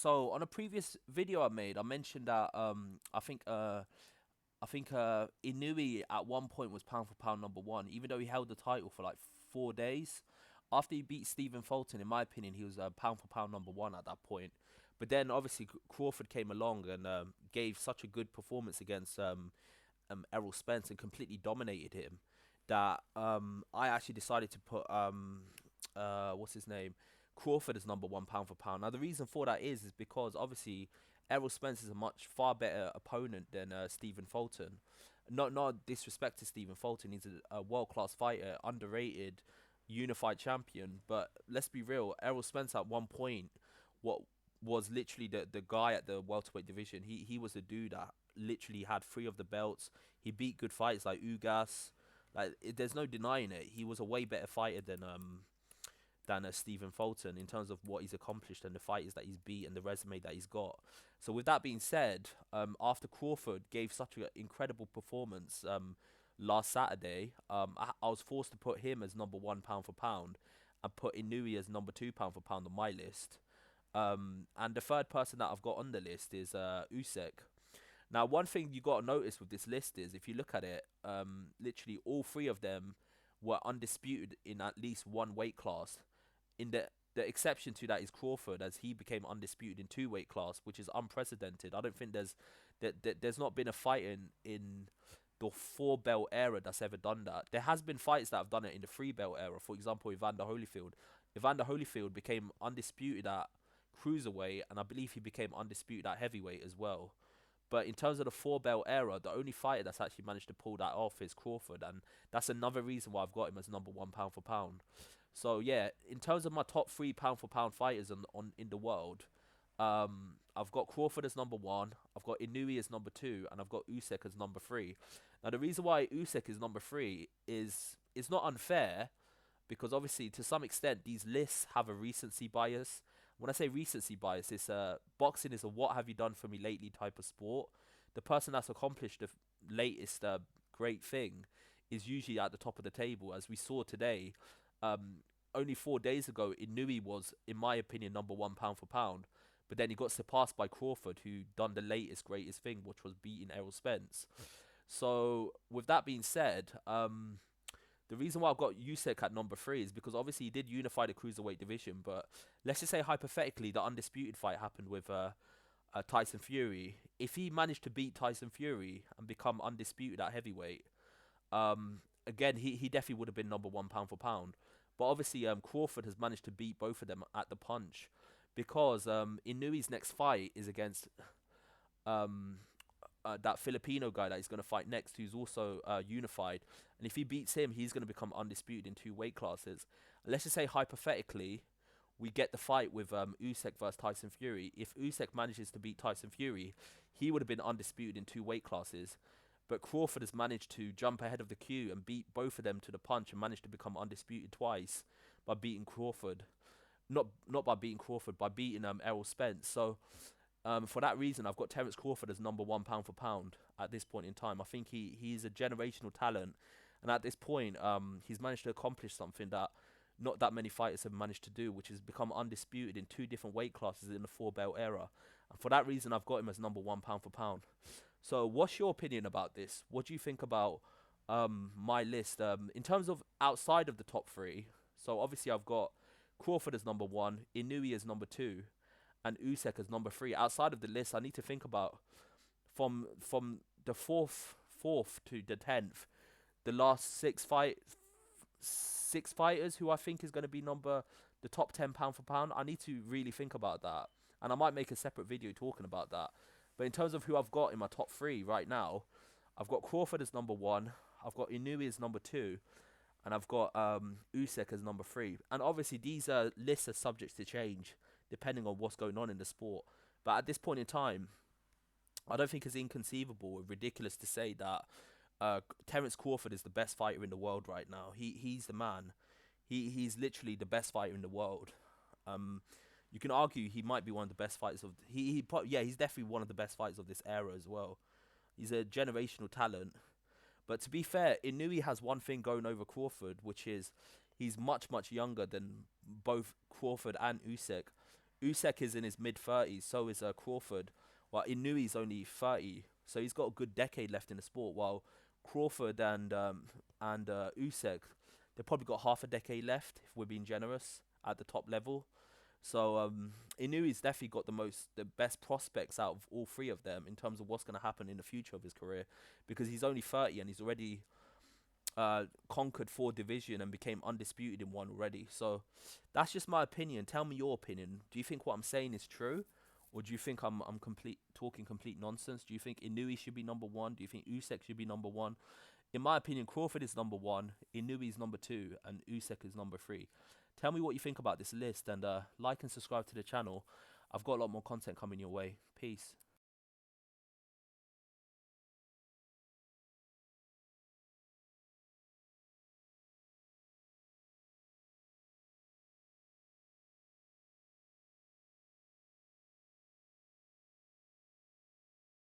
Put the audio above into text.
So on a previous video I made, I mentioned that I think Inui at one point was pound for pound number one, even though he held the title for like 4 days. After he beat Stephen Fulton, in my opinion, he was pound for pound number one at that point. But then obviously Crawford came along and gave such a good performance against Errol Spence and completely dominated him that I actually decided to put what's his name, Crawford as number one pound for pound. Now the reason for that is because obviously Errol Spence is a much far better opponent than Stephen Fulton. Not disrespect to Stephen Fulton, he's a world class fighter, underrated, unified champion. But let's be real, Errol Spence at one point, what was literally the guy at the welterweight division. He was the dude that literally had three of the belts. He beat good fighters like Ugas. There's no denying it. He was a way better fighter than Stephen Fulton in terms of what he's accomplished and the fighters that he's beat and the resume that he's got. So with that being said, after Crawford gave such an incredible performance last Saturday, I was forced to put him as number one pound for pound and put Inui as number two pound for pound on my list. And the third person that I've got on the list is USYK. Now, one thing you got to notice with this list is if you look at it, literally all three of them were undisputed in at least one weight class. In the exception to that is Crawford, as he became undisputed in two weight class, which is unprecedented. I don't think there's not been a fight in the four belt era that's ever done that. There has been fights that have done it in the three belt era. For example, Evander Holyfield. Evander Holyfield became undisputed at cruiserweight, and I believe he became undisputed at heavyweight as well. But in terms of the four belt era, the only fighter that's actually managed to pull that off is Crawford, and that's another reason why I've got him as number one pound for pound. So yeah, in terms of my top three pound for pound fighters on in the world, I've got Crawford as number one, I've got Inui as number two, and I've got Usyk as number three. Now the reason why Usyk is number three is it's not unfair because obviously to some extent these lists have a recency bias. When I say recency bias, it's boxing is a what have you done for me lately type of sport. The person that's accomplished the latest great thing is usually at the top of the table, as we saw today. Um, Only 4 days ago, Inui was, in my opinion, number one pound for pound, but then he got surpassed by Crawford, who done the latest greatest thing, which was beating Errol Spence. So, with that being said, the reason why I've got Usyk at number three is because obviously he did unify the cruiserweight division, but let's just say hypothetically the undisputed fight happened with Tyson Fury. If he managed to beat Tyson Fury and become undisputed at heavyweight, again he definitely would have been number one pound for pound. But obviously Crawford has managed to beat both of them at the punch because Inui's next fight is against um, that Filipino guy that he's going to fight next, who's also unified. And if he beats him, he's going to become undisputed in two weight classes. And let's just say hypothetically, we get the fight with Usyk versus Tyson Fury. If Usyk manages to beat Tyson Fury, he would have been undisputed in two weight classes. But Crawford has managed to jump ahead of the queue and beat both of them to the punch and managed to become undisputed twice by beating Crawford. Not by beating Crawford, by beating Errol Spence. So for that reason, I've got Terrence Crawford as number one pound for pound at this point in time. I think he's a generational talent, and at this point, he's managed to accomplish something that not that many fighters have managed to do, which is become undisputed in two different weight classes in the four belt era. And for that reason, I've got him as number one pound for pound. So, what's your opinion about this? What do you think about my list in terms of outside of the top three? So obviously, I've got Crawford as number one, Inui as number two, and Usyk as number three. Outside of the list, I need to think about from the fourth to the 10th, the last six fighters who I think is going to be the top 10 pound for pound. I need to really think about that, and I might make a separate video talking about that. But in terms of who I've got in my top three right now, I've got Crawford as number one, I've got Inui as number two, and I've got Usyk as number three. And obviously these lists are subject to change depending on what's going on in the sport. But at this point in time, I don't think it's inconceivable or ridiculous to say that Terrence Crawford is the best fighter in the world right now. He's the man. He's literally the best fighter in the world. Um, you can argue he might be one of the best fighters of yeah, he's definitely one of the best fighters of this era as well. He's a generational talent. But to be fair, Inui has one thing going over Crawford, which is he's much younger than both Crawford and Usyk. Usyk is in his mid 30s, so is Crawford. While Inoue's only 30, so he's got a good decade left in the sport. While Crawford and Usyk, they've probably got half a decade left if we're being generous at the top level. So Inoue's definitely got the best prospects out of all three of them in terms of what's going to happen in the future of his career, because he's only 30 and he's already conquered 4 division and became undisputed in one already. So that's just my opinion. Tell me your opinion. Do you think what I'm saying is true, or do you think I'm talking complete nonsense? Do you think Inoue should be number one? Do you think Usyk should be number one? In my opinion, Crawford is number one, Inoue is number two, and Usyk is number three. Tell me what you think about this list, and like and subscribe to the channel. I've got a lot more content coming your way. Peace.